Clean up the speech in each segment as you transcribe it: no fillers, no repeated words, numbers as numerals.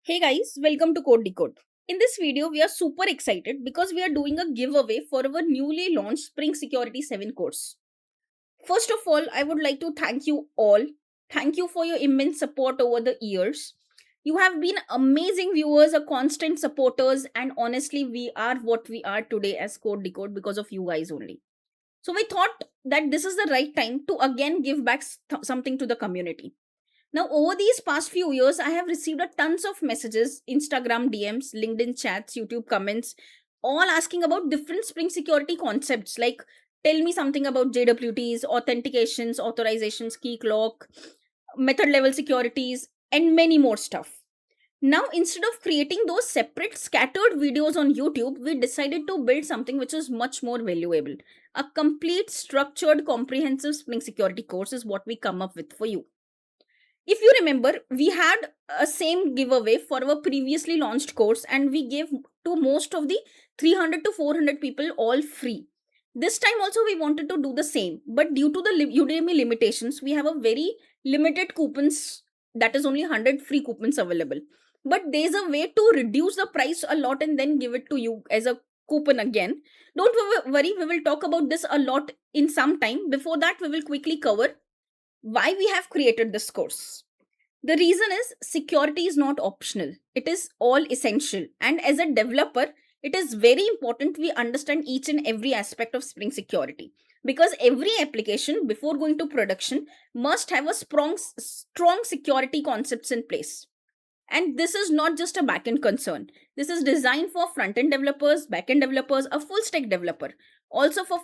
Hey guys, welcome to Code Decode. In this video, we are super excited because we are doing a giveaway for our newly launched Spring Security 7 course. First of all, I would like to thank you all. Thank you for your immense support over the years. You have been amazing viewers, a constant supporters, and honestly, we are what we are today as Code Decode because of you guys only. So we thought that this is the right time to again give back something to the community. Now, over these past few years, I have received a tons of messages, Instagram DMs, LinkedIn chats, YouTube comments, all asking about different Spring Security concepts like tell me something about JWTs, authentications, authorizations, key clock, method level securities, and many more stuff. Now, instead of creating those separate scattered videos on YouTube, we decided to build something which is much more valuable. A complete, structured, comprehensive Spring Security course is what we come up with for you. If you remember, we had a same giveaway for our previously launched course and we gave to most of the 300 to 400 people all free. This time also we wanted to do the same, but due to the Udemy limitations, we have a very limited coupons, that is only 100 free coupons available. But there's a way to reduce the price a lot and then give it to you as a coupon again. Don't worry, we will talk about this a lot in some time. Before that, we will quickly cover why we have created this course. The reason is security is not optional, it is all essential. And as a developer, it is very important we understand each and every aspect of Spring Security because every application before going to production must have a strong security concepts in place. And this is not just a backend concern. This is designed for front-end developers, backend developers, a full stack developer, also for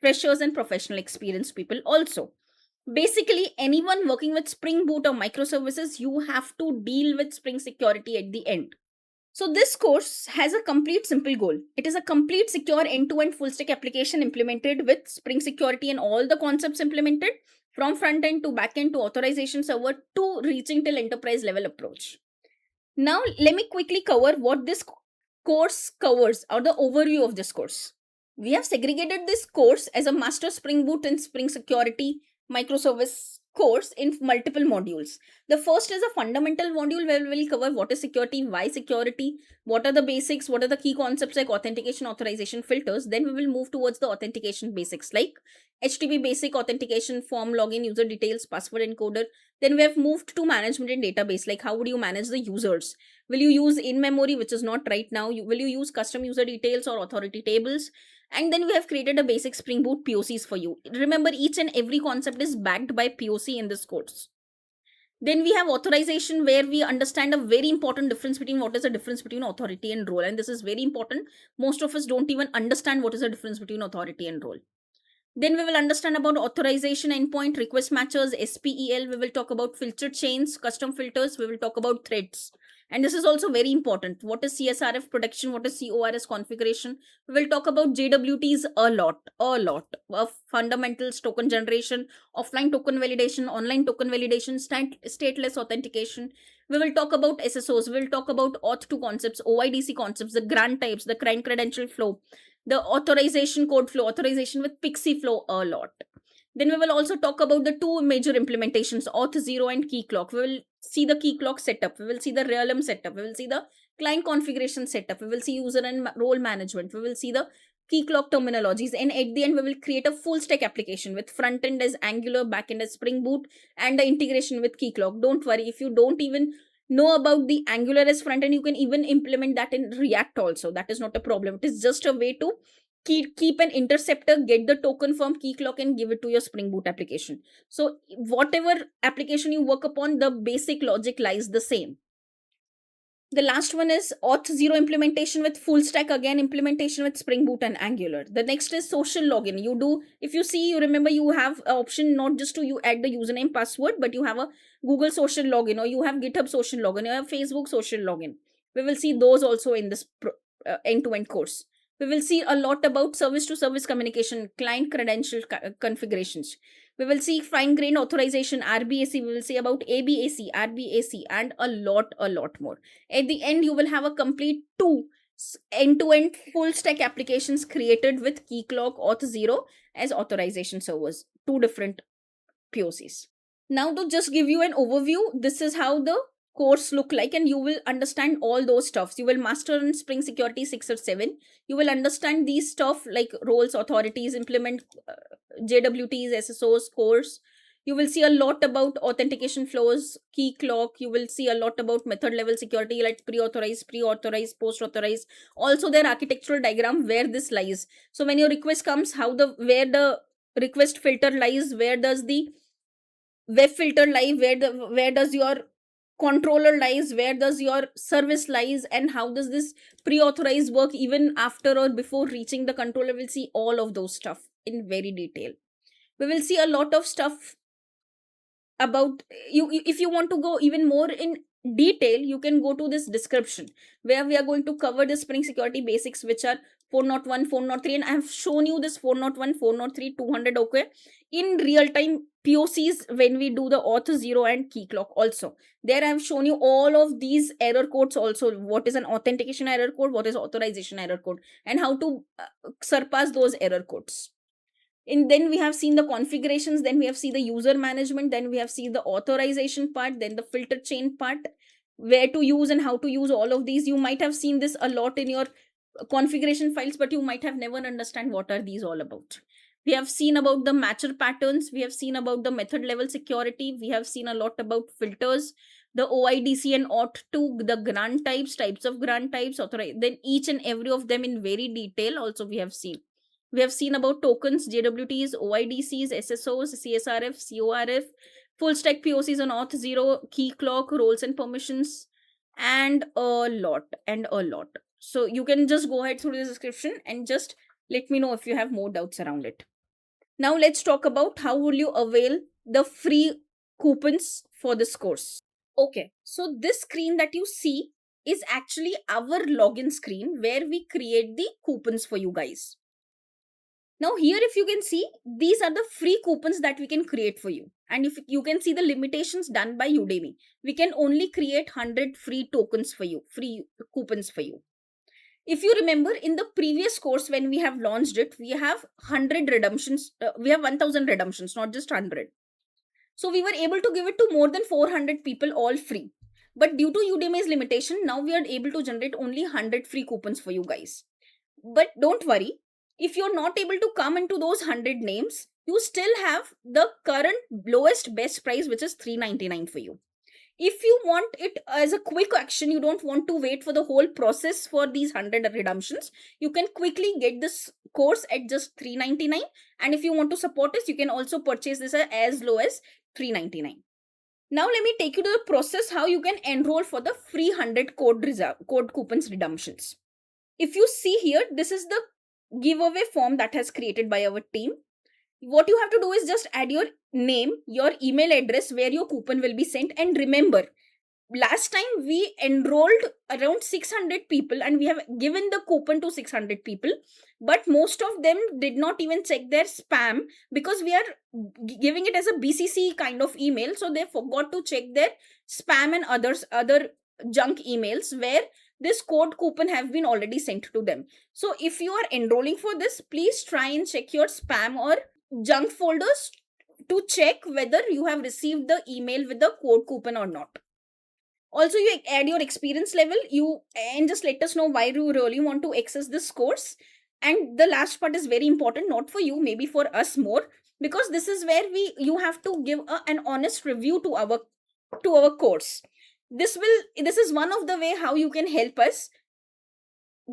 freshers and professional experienced people also. Basically, anyone working with Spring Boot or microservices, you have to deal with Spring Security at the end. So this course has a complete simple goal. It is a complete secure end-to-end full stack application implemented with Spring Security and all the concepts implemented from front end to back end to authorization server to reaching till enterprise level approach. Now, let me quickly cover what this course covers or the overview of this course. We have segregated this course as a master Spring Boot and Spring Security microservice course in multiple modules. The first is a fundamental module where we will cover what is security, why security, what are the basics, what are the key concepts like authentication, authorization, filters. Then we will move towards the authentication basics like HTTP basic authentication, form, login, user details, password encoder. Then we have moved to management and database, like how would you manage the users? Will you use in memory, which is not right now? Will you use custom user details or authority tables? And then we have created a basic Spring Boot POCs for you. Remember, each and every concept is backed by POC in this course. Then we have authorization, where we understand a very important difference between what is the difference between authority and role. And this is very important. Most of us don't even understand what is the difference between authority and role. Then we will understand about authorization endpoint, request matchers, SPEL. We will talk about filter chains, custom filters. We will talk about threads. And this is also very important. What is CSRF protection? What is CORS configuration? We will talk about JWTs a lot. Of fundamentals, token generation, offline token validation, online token validation, stateless authentication. We will talk about SSOs. We will talk about Auth2 concepts, OIDC concepts, the grant types, the client credential flow, the authorization code flow, authorization with Pixie flow a lot. Then we will also talk about the two major implementations, Auth0 and Keycloak. We will see the Keycloak setup. We will see the Realm setup. We will see the client configuration setup. We will see user and role management. We will see the Keycloak terminologies. And at the end, we will create a full stack application with front end as Angular, back end as Spring Boot, and the integration with Keycloak. Don't worry, if you don't even know about the Angular as front end, you can even implement that in React also. That is not a problem. It is just a way to keep an interceptor, get the token from Keycloak and give it to your Spring Boot application. So whatever application you work upon, the basic logic lies the same. The last one is Auth0 implementation with full stack, again implementation with Spring Boot and Angular. The next is social login. You do, if you see, you remember you have an option not just to you add the username password, but you have a Google social login, or you have GitHub social login, you have Facebook social login. We will see those also in this end-to-end course. We will see a lot about service to service communication, client credential configurations. We will see fine grained authorization, RBAC. We will see about ABAC, RBAC, and a lot more. At the end, you will have a complete two end-to-end full stack applications created with Keycloak Auth0 as authorization servers, two different POCs. Now, to just give you an overview, this is how the course look like, and you will understand all those stuffs. You will master in Spring Security 6 or 7. You will understand these stuff like roles, authorities, implement JWTs, SSOs, course. You will see a lot about authentication flows, key clock. You will see a lot about method level security like pre-authorize, post-authorize. Also their architectural diagram where this lies. So when your request comes, where the request filter lies, where does the web filter lie, where does your controller lies, where does your service lies, and how does this pre-authorize work even after or before reaching the controller. We'll see all of those stuff in very detail. We will see a lot of stuff about if you want to go even more in detail, you can go to this description where we are going to cover the Spring Security basics, which are 401, 403, and I have shown you this 401, 403, 200 okay in real time POCs when we do the auth 0 and key clock. Also there I have shown you all of these error codes, also what is an authentication error code, what is authorization error code, and how to surpass those error codes. And then we have seen the configurations, then we have seen the user management, then we have seen the authorization part, then the filter chain part, where to use and how to use all of these. You might have seen this a lot in your configuration files, but you might have never understand what are these all about. We have seen about the matcher patterns, we have seen about the method level security, we have seen a lot about filters, the OIDC and auth2, the grant types of grant types, then each and every of them in very detail also we have seen. We have seen about tokens, JWTs, OIDCs, SSOs, CSRF, CORF, full stack POCs on auth 0, key clock, roles and permissions, and a lot. So you can just go ahead through the description and just let me know if you have more doubts around it. Now let's talk about how will you avail the free coupons for this course. Okay, so this screen that you see is actually our login screen where we create the coupons for you guys. Now here, if you can see, these are the free coupons that we can create for you. And if you can see the limitations done by Udemy, we can only create 100 free tokens for you, free coupons for you. If you remember in the previous course, when we have launched it, we have 100 redemptions. We have 1000 redemptions, not just 100. So we were able to give it to more than 400 people all free. But due to Udemy's limitation, now we are able to generate only 100 free coupons for you guys. But don't worry, if you're not able to come into those 100 names, you still have the current lowest best price, which is $3.99 for you. If you want it as a quick action, you don't want to wait for the whole process for these 100 redemptions, you can quickly get this course at just $3.99. And if you want to support us, you can also purchase this as low as $3.99. Now let me take you to the process how you can enroll for the free 100 code coupons redemptions. If you see here, this is the giveaway form that has created by our team. What you have to do is just add your name, your email address where your coupon will be sent. And remember, last time we enrolled around 600 people and we have given the coupon to 600 people, but most of them did not even check their spam because we are giving it as a BCC kind of email. So they forgot to check their spam and other junk emails where this code coupon have been already sent to them. So if you are enrolling for this, please try and check your spam or junk folders to check whether you have received the email with the code coupon or not. Also, you add your experience level, and just let us know why you really want to access this course. And the last part is very important, not for you, maybe for us more, because this is where you have to give an honest review to our course. This is one of the way how you can help us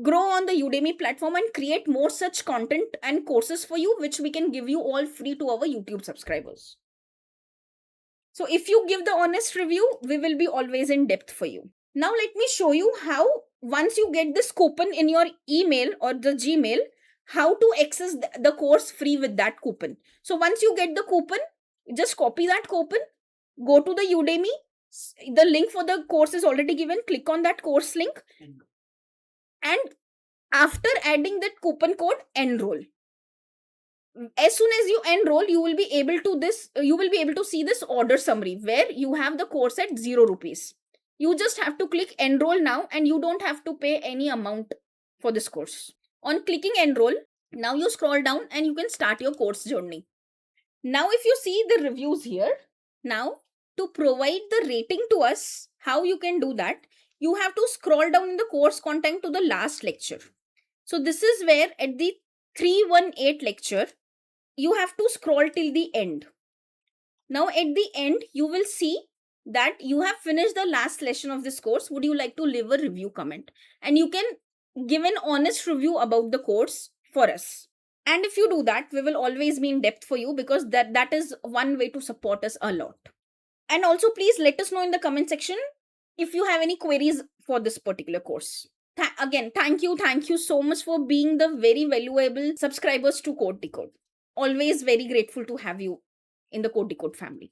grow on the Udemy platform and create more such content and courses for you, which we can give you all free to our YouTube subscribers. So if you give the honest review, we will be always in depth for you. Now let me show you how, once you get this coupon in your email or the Gmail, how to access the course free with that coupon. So once you get the coupon, just copy that coupon, go to the Udemy. The link for the course is already given. Click on that course link. And after adding that coupon code, enroll. As soon as you enroll, you will be able to see this order summary where you have the course at 0 rupees. You just have to click enroll now and you don't have to pay any amount for this course. On clicking enroll, now you scroll down and you can start your course journey. Now if you see the reviews here, now to provide the rating to us, How you can do that? You have to scroll down in the course content to the last lecture. So this is where at the 318 lecture, you have to scroll till the end. Now at the end, you will see that you have finished the last lesson of this course. Would you like to leave a review comment? And you can give an honest review about the course for us. And if you do that, we will always be in depth for you, because that is one way to support us a lot. And also please let us know in the comment section if you have any queries for this particular course. Again, thank you so much for being the very valuable subscribers to Code Decode. Always very grateful to have you in the Code Decode family.